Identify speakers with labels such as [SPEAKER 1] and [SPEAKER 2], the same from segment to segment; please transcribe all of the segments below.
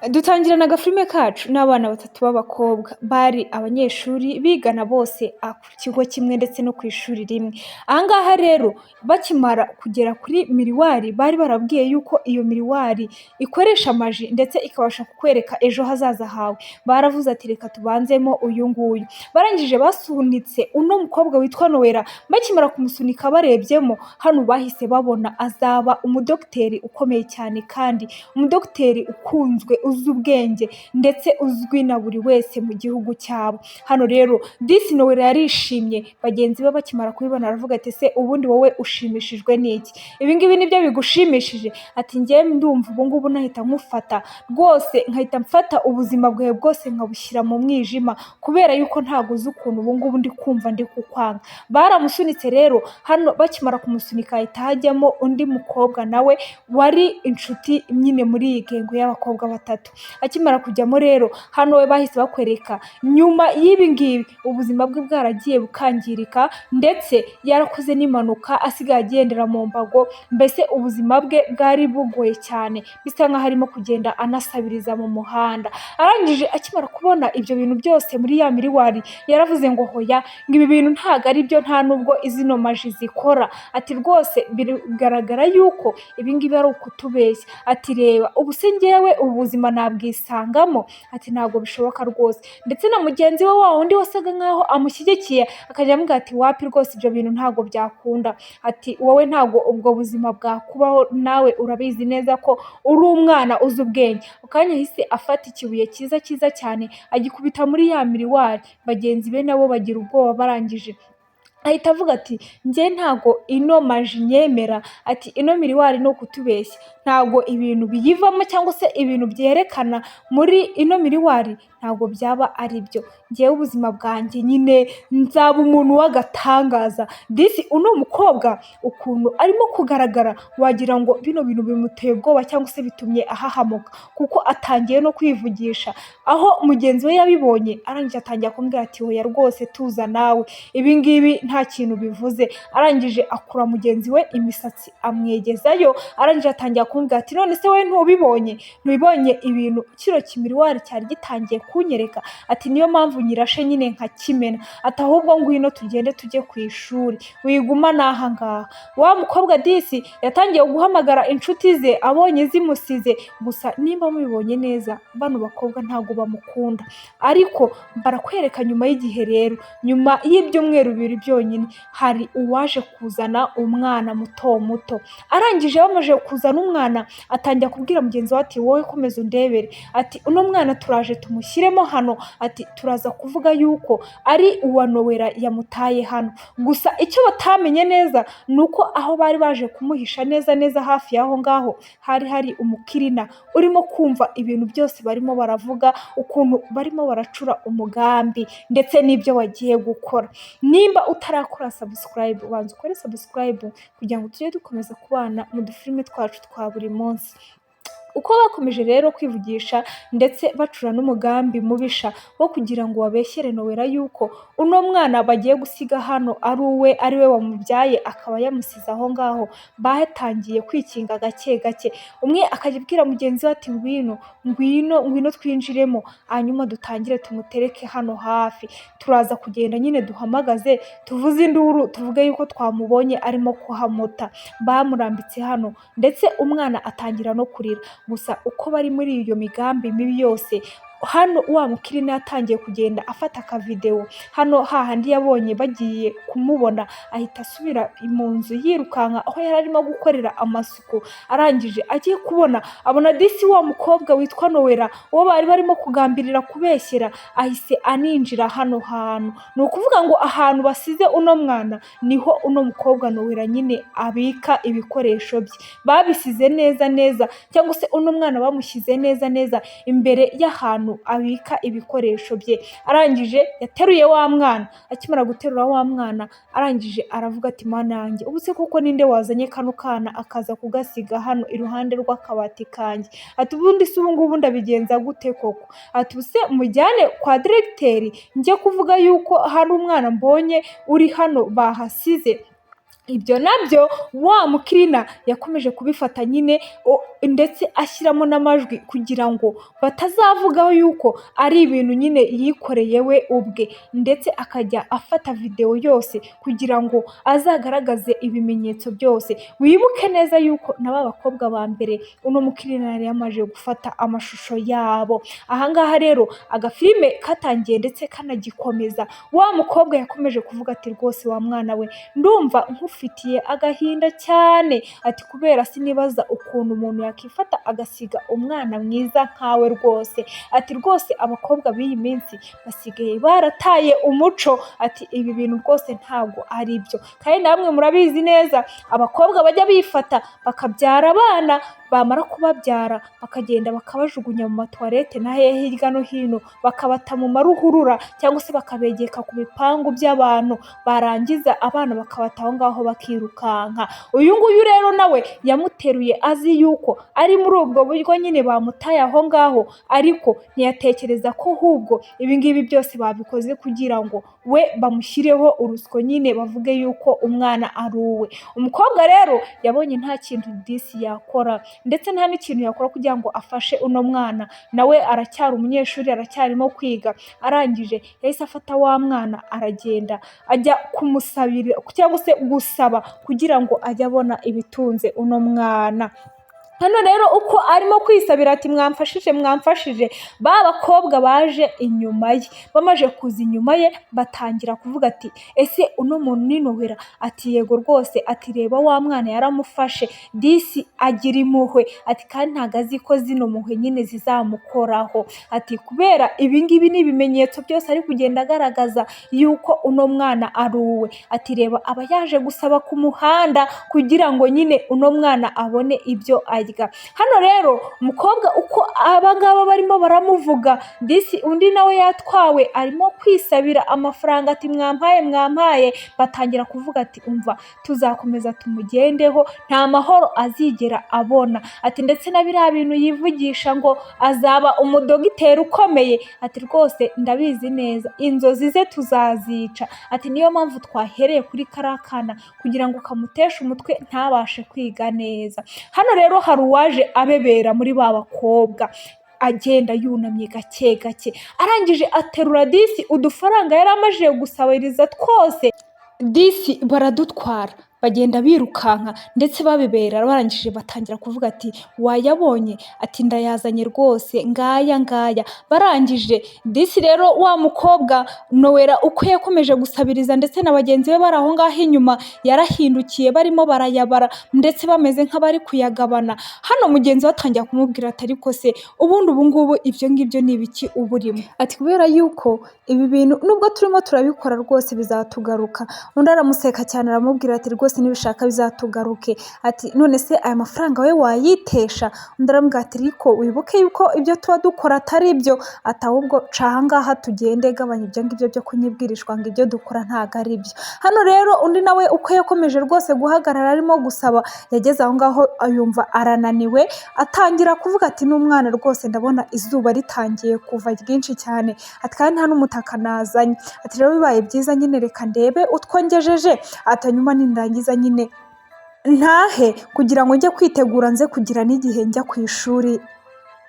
[SPEAKER 1] Dutangirana agafilime kacu n'abana batatu b'abakobwa bari abanyeshuri bigana bose ku kigo kimwe ndetse no ku ishuri rimwe. Aha ngaha rero bakimara kugera kuri miriwari bari barabwiye yuko iyo miriwari ikoresha amaji ndetse ikabasha kukwereka ejo hazaza hawe. Baravuze ati reka tubanzemo uyu nguyu. Barangije basunitse uno mukobwa witwa Nowela, bakimara kumusunika barebyemo hano bahise babona azaba umudogiteri ukomeye cyane kandi umudogiteri ukunzwe uzi ubwenge ndetse uzwi na buri wese mu gihugu cyabo. Hano rero disi Nowela yarishimye, bagenzi be bakimara kubibona aravuga ati se ubundi wowe ushimishijwe n'iki? Ibi ngibi nibyo bigushimishije? Ati njyewe ndumva ubu ngubu nahita nkufata rwose, nkahita mfata ubuzima bwawe bwose nkabushyira mu mwijima kubera yuko ntabwo uzi ukuntu ubu ngubu ndi kumva ndi kukwanga. Baramusunitse rero, hano bakimara kumusunika hahita hajyamo undi mukobwa nawe wari inshuti nyine muri iyi gengo y'abakobwa batatu. Akimara kujyamo rero hano we bahise bakwereka nyuma y'ibi ngibi ubuzima bwe bwaragiye bukangirika ndetse yarakoze n'impanuka asigaye agendera mu mbago, mbese ubuzima bwe bwari bugoye cyane bisa nkaho arimo kugenda anasabiriza mu muhanda. Arangije akimara kubona ibyo bintu byose muri ya miriwari yaravuze ngo hoya, ngo ibi bintu ntabwo ari byo, nta nubwo izino maji zikora. Ati rwose bigaragara yuko ibi ngibi ari ukutubeshya. Ati reba ubu se njyewe ubu buzima nabwisangamo? Ati ntabwo bishoboka rwose. Ndetse na mugenzi we wa wundi wasaga nkaho amushyigikiye akajya amubwira ati wapi rwose ibyo bintu ntabwo byakunda. Ati wowe ntabwo ubwo buzima bwakubaho, nawe urabizi neza ko uri umwana uzi ubwenge. Akanya yahise afata ikibuye cyiza cyiza cyane agikubita muri ya miriwari, bagenzi be nabo bagira ubwoba. Barangije ahita avuga ati njye ntago ino maji nyemera, ati ino miriwari ni ukutubeshya, ntago ibintu biyivamo cyangwa se ibintu byerekana muri ino miriwari ntabwo byaba ari byo. Njyewe ubuzima bwanjye nyine nzaba umuntu w'agatangaza. Disi uno mukobwa ukuntu arimo kugaragara wagira ngo bino bintu bimuteye ubwoba cyangwa se bitumye ahahamuka, kuko atangiye no kwivugisha. Aho mugenzi we yabibonye arangije atangira kumubwira ati hoya rwose tuza nawe, ibi ngibi nta kintu bivuze. Arangije akura mugenzi we imisatsi amwegezayo, arangije atangira kumubwira ati none se wowe ntubibonye ibintu kino kimiriwari cyari gitangiye kunyereka? Ati niyo mpamvu nyirashe nyine nkakimena. Ati ahubwo ngwino tugende tujye ku ishuri, wiguma n'aha ngaha. Wa mukobwa disi yatangiye guhamagara inshuti ze abonye zimusize. Gusa nimba mubibonye neza bano bakobwa ntabwo bamukunda, ariko barakwereka nyuma y'igihe rero, nyuma y'ibyumweru bibiri byonyine hari uwaje kuzana umwana muto muto. Arangije bamaze kuzana umwana atangira kubwira mugenzi we ati wowe komeza undebere, ati uno mwana turaje tumushyiremo hano, ati turaza kuvuga yuko ari uwa Nowela yamutaye hano. Gusa icyo batamenye neza ni uko aho bari baje kumuhisha neza neza hafi y'aho ngaho hari hari umukirina urimo kumva ibintu byose barimo baravuga, ukuntu barimo baracura umugambi ndetse n'ibyo bagiye gukora. Nimba utarakora subscribe, ubanza ukore subscribe kugira ngo tujye dukomeza kubana mu dufilime twacu twa buri munsi. Uko bakomeje rero kwivugisha ndetse bacura n'umugambi mubisha wo kugira ngo babeshyere Nowela yuko uno mwana bagiye gusiga hano ari we wamubyaye akaba yamusize aho ngaho, batangiye kwikinga gake gake. Umwe akajya abwira mugenzi we ati ngwino twinjiremo hanyuma dutangire tumutereke hano hafi, turaza kugenda nyine duhamagaze tuvuze induru tuvuge yuko twamubonye arimo kuhamota. Bamurambitse hano ndetse umwana atangira no kurira. Gusa uko bari muri iyo migambi mibi yose, hano wa mukirina yatangiye kugenda afata akavidewo hano hahandi yabonye bagiye kumubona, ahita asubira mu nzu yirukanka aho yari arimo gukorera amasuku. Arangije agiye kubona abona disi wa mukobwa witwa Nowela uwo bari barimo kugambirira kubeshyera ahise aninjira hano hantu. Ni ukuvuga ngo ahantu basize uno mwana niho uno mukobwa Nowela nyine abika ibikoresho bye. Babisize neza neza cyangwa se uno mwana bamushyize neza neza imbere y'ahantu abika ibikoresho bye. Arangije yateruye wa mwana, akimara guterura wa mwana arangije aravuga ati mana yanjye, ubu se koko ninde wazanye kano kana akaza kugasiga hano iruhande rw'akabati kanjye? Ati ubundi se ubu ngubu ndabigenza gute koko? Ati ubuse mujyane kwa diregiteri njye kuvuga yuko hari umwana mbonye uri hano bahasize? ibyo nabyo wa mukirina yakomeje kubifata nyine ndetse ashyiramo n'amajwi kugira ngo batazavugaho yuko ari ibintu nyine yikoreye we ubwe, ndetse akajya afata videwo yose kugira ngo azagaragaze ibimenyetso byose. Wibuke neza yuko na ba bakobwa ba mbere uno mukirina yari yamaze gufata amashusho yabo. Ahangaha rero agafilime katangiye ndetse kanagikomeza, wa mukobwa yakomeje kuvuga ati rwose wa mwana we ndumva nkufitiye agahinda cyane, ati kubera sinibaza ukuntu umuntu yakifata agasiga umwana mwiza nkawe rwose, ati rwose abakobwa b'iyi minsi basigaye barataye umuco, ati ibi bintu rwose ntabwo ari byo. Kandi namwe murabizi neza abakobwa bajya bifata bakabyara abana, bamara kubabyara bakagenda bakabajugunya mu matuwarete na hehe hirya no hino, bakabata mu maruhurura cyangwa se bakabegeka ku bipangu by'abantu, barangiza abana bakabata aho ngaho bakirukanka. Uyu nguyu rero nawe yamuteruye azi yuko ari muri ubwo buryo nyine bamutaye aho ngaho, ariko ntiyatekereza ko ahubwo ibi ngibi byose babikoze kugira ngo we bamushyireho urusyo nyine bavuge yuko umwana ari uwe. Umukobwa rero yabonye nta kintu disi yakora ndetse nta n'ikintu yakora kugira ngo afashe uno mwana, nawe aracyari umunyeshuri, aracyarimo kwiga. Arangije yahise afata wa mwana aragenda ajya kumusabira cyangwa se gusaba kugira ngo ajye abona ibitunze uno mwana. Hano rero uko arimo kwisabira ati mwamfashije, ba bakobwa baje inyuma ye, bamaze kuza inyuma ye batangira kuvuga ati ese uno muntu ni Nowela? Ati yego rwose, ati reba wa mwana yaramufashe, disi agira impuhwe, ati kandi ntago azi ko zino mpuhwe nyine zizamukoraho, ati kubera ibi ngibi ni ibimenyetso byose ari kugenda agaragaza yuko uno mwana ari uwe, ati reba aba yaje gusaba ku muhanda kugira ngo nyine uno mwana abone ibyo arya. Hano rero umukobwa uko abangaba barimo baramuvuga, disi undi nawe yatwawe arimo kwisabira amafaranga, ati mwampaye, batangira kuvuga ati umva tuzakomeza tumugendeho, nta mahoro azigera abona, ati ndetse na biriya bintu yivugisha ngo azaba umudogiteri ukomeye, ati rwose ndabizi neza inzozi ze tuzazica, ati niyo mpamvu twahereye kuri kariya kana kugira ngo kamuteshe umutwe ntabashe kwiga neza. Hano rero hari uwaje abebera muri ba bakobwa, agenda yunamye gake gake, arangije aterura disi udufaranga yari amajije gusabiriza twose, disi baradutwara bagenda birukanka ndetse babebera. Barangije batangira kuvuga ati wayabonye? Ati ndayazanye rwose, ngaya. Barangije disi rero wa mukobwa Nowela uko yakomeje gusabiriza ndetse na bagenzi be bari aho ngaho inyuma, yarahindukiye barimo barayabara ndetse bameze nk'abari kuyagabana. Hano mugenzi we atangira kumubwira ati ariko se ubundi ubu ngubu ibyo ngibyo ni ibiki uba urimo? Ati kubera yuko ibi bintu nubwo turimo turabikora rwose bizatugaruka. Undi aramuseka cyane aramubwira ati rwose nibishaka bizatugaruke, ati none se aya mafaranga we wayitesha? Undi aramubwira ati ariko wibuke yuko ibyo tuba dukora atari byo, ati ahubwo ca aha ngaha tugende, gabanya ibyo ngibyo byo kunyibwirishwa ngo ibyo dukora ntabwo ari byo. Hano rero undi nawe uko yakomeje rwose guhagarara arimo gusaba, yageze aho ngaho yumva arananiwe, atangira kuvuga ati n'umwana rwose ndabona izuba ritangiye kuva ryinshi cyane, ati kandi nta n'umutaka nazanye, ati rero bibaye byiza nyine reka ndebe utwo ngejeje, ati hanyuma nindangiza nyine ntahe kugira ngo njye kwitegura nze kugira n'igihe njya ku ishuri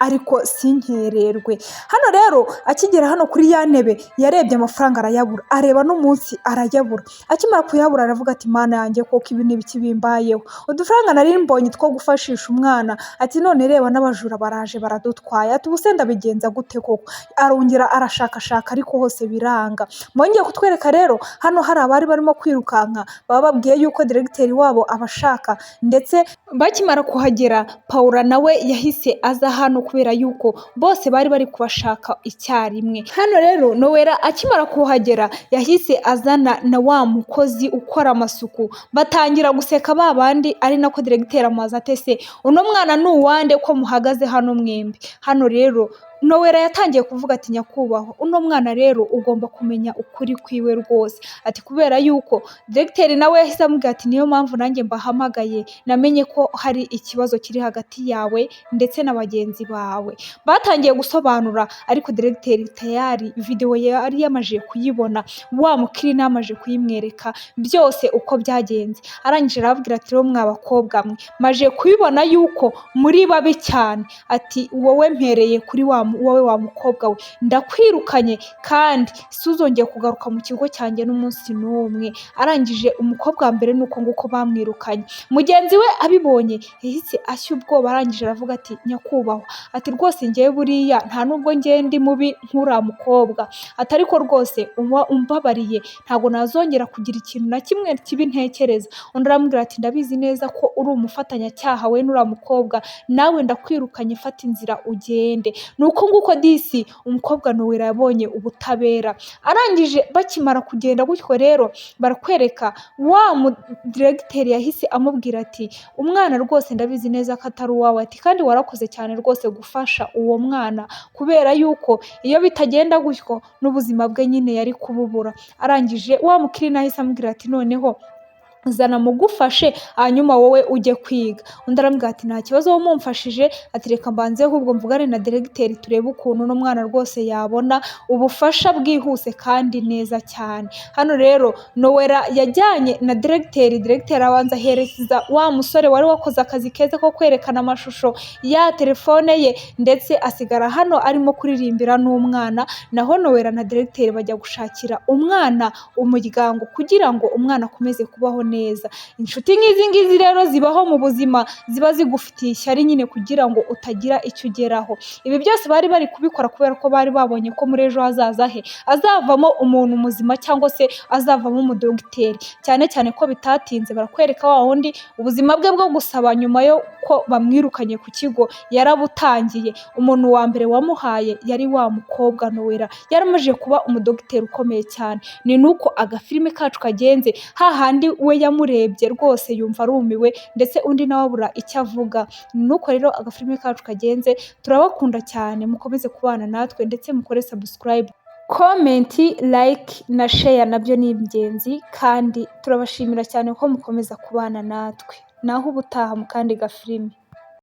[SPEAKER 1] ariko sinkererwe. Hano rero akigera hano kuri ya ntebe yarebye amafaranga arayabura, areba n'umunsi arayabura. Akimara kuyabura aravuga ati mana yanjye koko ibi ni ibiki bimbayeho, udufaranga nari mbonye two gufashisha umwana, ati none reba n'abajura baraje baradutwaye, ati ubuse ndabigenza gute koko? Arongera arashakashaka ariko hose biranga. Mwongeye kutwereka rero hano hari abari barimo kwirukanka, baba babwiye yuko diregiteri wabo abashaka, ndetse bakimara kuhagera Paula nawe yahise aza hano kubera yuko bose bari bari kubashaka icyarimwe. Hano rero Nowela akimara kuhagera yahise azana na wa mukozi ukora amasuku, batangira guseka ba bandi, ari nako diregiteri amubaza ati ese uno mwana ni uwande ko muhagaze hano mwembi? Hano rero Nowela yatangiye kuvuga ati nyakubahwa uno mwana rero ugomba kumenya ukuri kwiwe rwose, ati kubera yuko diregiteri nawe yahise amubwira ati niyo mpamvu nanjye mbahamagaye, namenye ko hari ikibazo kiri hagati yawe ndetse na bagenzi bawe. Batangiye gusobanura ariko diregiteri tayari videwo yari yamaze kuyibona, wa mukirina yamaze kuyimwereka byose uko byagenze. Arangije arababwira ati rero mwa bakobwa mwe maje kubibona yuko muri babi cyane, ati wowe mpereye kuri wowe wa mukobwa we ndakwirukanye kandi suzongeye kugaruka mu kigo cyanjye n'umunsi n'umwe. Arangije umukobwa wa mbere nuko nguko bamwirukanye. Mugenzi we abibonye yahise ashya ubwoba, arangije aravuga ati nyakubahwa ati rwose ngewe buriya nta nubwo ngewe ndi mubi nk'uriya mukobwa, ati ariko rwose umbabariye ntabwo nazongera kugira ikintu na kimwe kibi ntekereza. Undi aramubwira ati ndabizi neza ko uri umufatanyacyaha we n'uriya mukobwa, nawe ndakwirukanye fata inzira ugende. Nuko nguko disi umukobwa Nowela yabonye ubutabera. Arangije bakimara kugenda gutyo rero barakwereka wa diregiteri yahise amubwira ati umwana rwose ndabizi neza ko atari uwawe, ati kandi warakoze cyane rwose gufasha uwo mwana kubera yuko iyo bitagenda gutyo n'ubuzima bwe nyine yari kububura. Arangije wa mukirina yahise amubwira ati noneho zana mugufashe hanyuma wowe ujye kwiga. Undi aramubwira ati nta kibazo wowe mumfashije, ati reka mbanze ahubwo mvugane na diregiteri turebe ukuntu uno mwana rwose yabona ubufasha bwihuse kandi neza cyane. Hano rero Nowela yajyanye na diregiteri abanza ahereza wa musore wari wakoze akazi keza ko kwerekana amashusho ya telefone ye, ndetse asigara hano arimo kuririmbira n'umwana, naho Nowela na diregiteri bajya gushakira umwana umuryango kugira ngo umwana akomeze kubaho neza. Inshuti nk'izi ngizi rero zibaho mu buzima, ziba zigufitiye ishyari nyine kugira ngo utagira icyo ugeraho. Ibi byose bari bari kubikora kubera ko bari babonye ko muri ejo hazaza he azavamo umuntu muzima cyangwa se azavamo umudogiteri. Cyane cyane ko bitatinze barakwereka wa wundi ubuzima bwe bwo gusaba nyuma yo ko bamwirukanye ku kigo yarabutangiye. Umuntu wa mbere wamuhaye yari wa mukobwa Nowela, yaramaze kuba umudogiteri ukomeye cyane. Ni nuko agafilime kacu kagenze, hahandi we yamurebye rwose yumva arumiwe ndetse undi nawe abura icyo avuga. Nuko rero agafilime kacu kagenze, turabakunda cyane, mukomeze kubana natwe ndetse mukore subscribe, comment, like na share nabyo ni ingenzi, kandi turabashimira cyane ko mukomeza kubana natwe. Naho ubutaha mu kandi gafilime.